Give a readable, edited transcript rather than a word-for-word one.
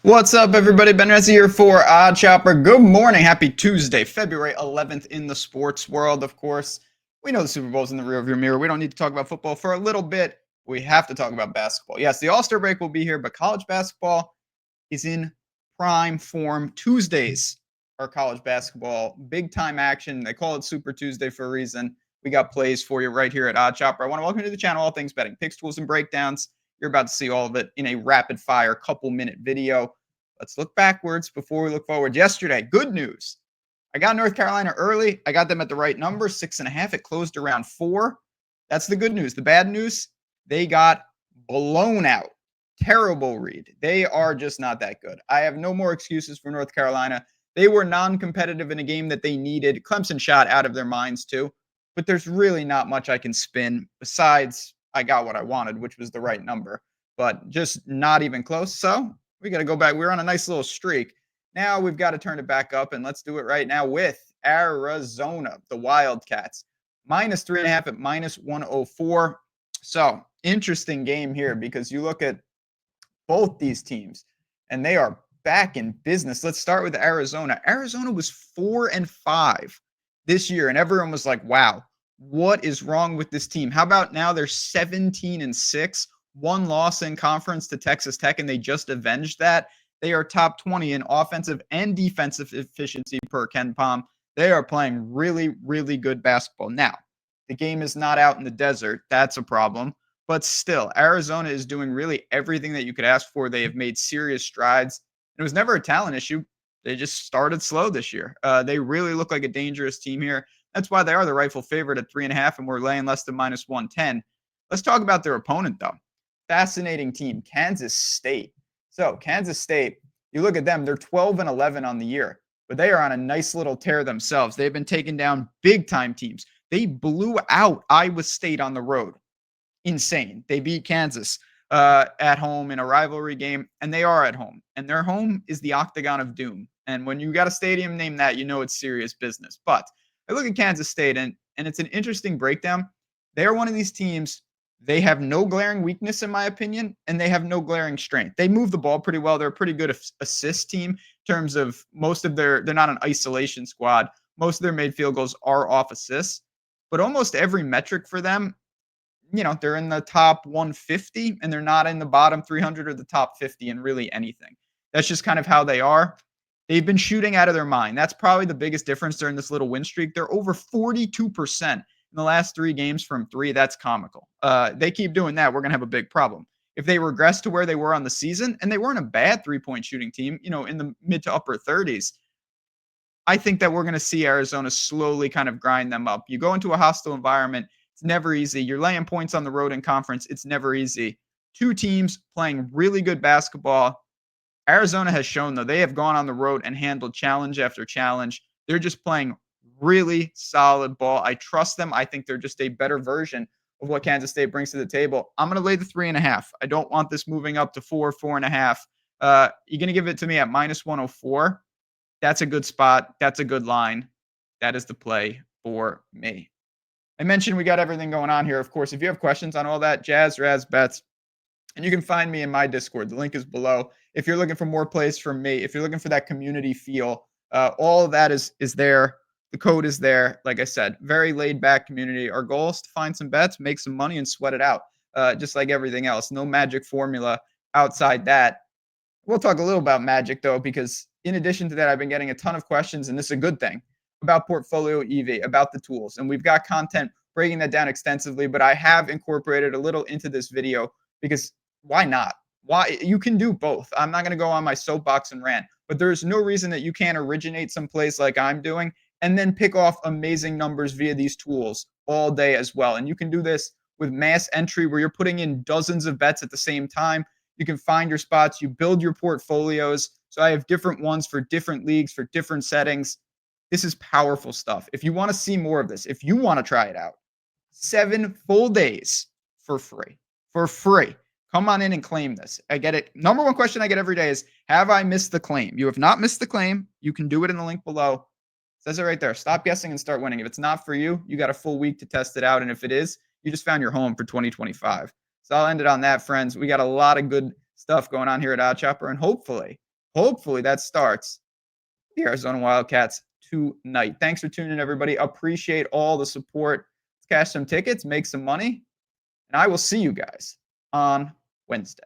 What's up, everybody? Ben Rezzi here for Odd Chopper. Good morning. Happy Tuesday, February 11th in the sports world, of course. We know the Super Bowl's in the rearview mirror. We don't need to talk about football for a little bit. We have to talk about basketball. Yes, the All-Star break will be here, but college basketball is in prime form. Tuesdays are college basketball. Big-time action. They call it Super Tuesday for a reason. We got plays for you right here at Odd Chopper. I want to welcome you to the channel, All Things Betting, picks, tools, and breakdowns. You're about to see all of it in a rapid-fire couple-minute video. Let's look backwards before we look forward. Yesterday, good news. I got North Carolina early. I got them at the right number, 6.5. It closed around 4. That's the good news. The bad news, they got blown out. Terrible read. They are just not that good. I have no more excuses for North Carolina. They were non-competitive in a game that they needed. Clemson shot out of their minds too. But there's really not much I can spin besides I got what I wanted, which was the right number. But just not even close. So we got to go back. We're on a nice little streak. Now we've got to turn it back up, and let's do it right now with Arizona, the Wildcats. Minus 3.5 at minus 104. So interesting game here because you look at both these teams, and they are back in business. Let's start with Arizona. Arizona was 4-5 this year, and everyone was like, wow, what is wrong with this team? How about now they're 17-6? One loss in conference to Texas Tech, and they just avenged that. They are top 20 in offensive and defensive efficiency per Ken Palm. They are playing really, really good basketball. Now, the game is not out in the desert. That's a problem. But still, Arizona is doing really everything that you could ask for. They have made serious strides. It was never a talent issue. They just started slow this year. They really look like a dangerous team here. That's why they are the rightful favorite at 3.5, and we're laying less than minus 110. Let's talk about their opponent, though. Fascinating team, Kansas State. So Kansas State, you look at them, they're 12-11 on the year, but they are on a nice little tear themselves. They've been taking down big-time teams. They blew out Iowa State on the road. Insane. They beat Kansas at home in a rivalry game, and they are at home. And their home is the Octagon of Doom. And when you got a stadium named that, you know it's serious business. But I look at Kansas State, and it's an interesting breakdown. They are one of these teams. They have no glaring weakness, in my opinion, and they have no glaring strength. They move the ball pretty well. They're a pretty good assist team in terms of most of they're not an isolation squad. Most of their made field goals are off assists, but almost every metric for them, they're in the top 150 and they're not in the bottom 300 or the top 50 in really anything. That's just kind of how they are. They've been shooting out of their mind. That's probably the biggest difference during this little win streak. They're over 42% in the last 3 games from 3. That's comical. They keep doing that, we're going to have a big problem. If they regress to where they were on the season, and they weren't a bad 3-point shooting team, in the mid to upper 30s, I think that we're going to see Arizona slowly kind of grind them up. You go into a hostile environment, it's never easy. You're laying points on the road in conference, it's never easy. 2 teams playing really good basketball. Arizona has shown, though, they have gone on the road and handled challenge after challenge. They're just playing really solid ball. I trust them. I think they're just a better version of what Kansas State brings to the table. I'm going to lay the 3.5. I don't want this moving up to 4, 4.5. You're going to give it to me at minus 104. That's a good spot. That's a good line. That is the play for me. I mentioned we got everything going on here. Of course, if you have questions on all that, Jazz, Raz, Bets, and you can find me in my Discord. The link is below. If you're looking for more plays from me, if you're looking for that community feel, all of that is there. The code is there. Like I said, very laid back community. Our goal is to find some bets, make some money, and sweat it out, just like everything else. No magic formula outside that. We'll talk a little about magic, though, because in addition to that, I've been getting a ton of questions, and this is a good thing, about Portfolio EV, about the tools. And we've got content breaking that down extensively, but I have incorporated a little into this video because why not? Why? You can do both. I'm not going to go on my soapbox and rant, but there's no reason that you can't originate some plays like I'm doing and then pick off amazing numbers via these tools all day as well. And you can do this with mass entry where you're putting in dozens of bets at the same time. You can find your spots. You build your portfolios. So I have different ones for different leagues, for different settings. This is powerful stuff. If you want to see more of this, if you want to try it out, 7 full days for free. For free. Come on in and claim this. I get it. Number one question I get every day is, have I missed the claim? You have not missed the claim. You can do it in the link below. It says it right there. Stop guessing and start winning. If it's not for you, you got a full week to test it out. And if it is, you just found your home for 2025. So I'll end it on that, friends. We got a lot of good stuff going on here at Odd Chopper, and hopefully hopefully that starts the Arizona Wildcats tonight. Thanks for tuning in, everybody. Appreciate all the support. Let's cash some tickets, make some money, and I will see you guys on Wednesday.